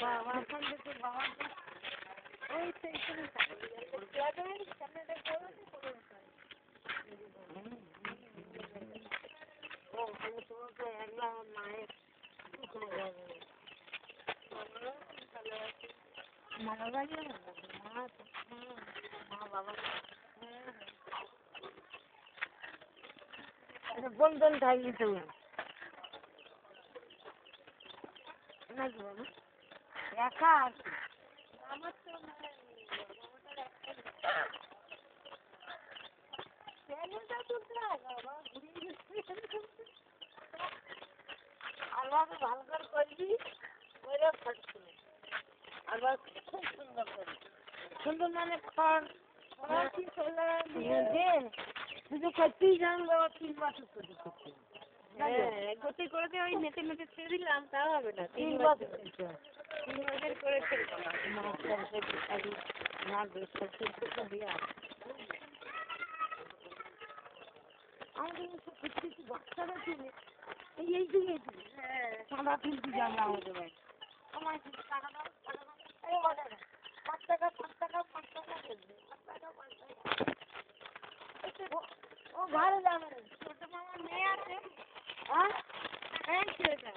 বাবা ওখান থেকে বাবা ওই সেইখানে সামনে দেখো আমি তোমাকে একদম মায়ের মামা বাড়ি মা বাবা বন্ধন থাকবি তুমি নাকি বাবা একা আছে আমার তো আবার ভালো করে করবি ওইরা ফাটছে আবার খুব সুন্দর করে সুন্দর মানে খড় শুধু করতেই জানবো 3 বছর করতে গতি করে ওই নেটে নেটে ছেড়ে দিলাম তাও হবে না 3 বছর 3 বছর করে ছেড়ে আমাদের কিছু বাচ্চারা ছিল এই দিকে চাঁদা তুলতে যাবে আমাদের বাড়ি আমার টাকা দাও 5 টাকা ও ঘরে যাবে ছোট মামার মেয়ে আছে হ্যাঁ এই ছেলেটা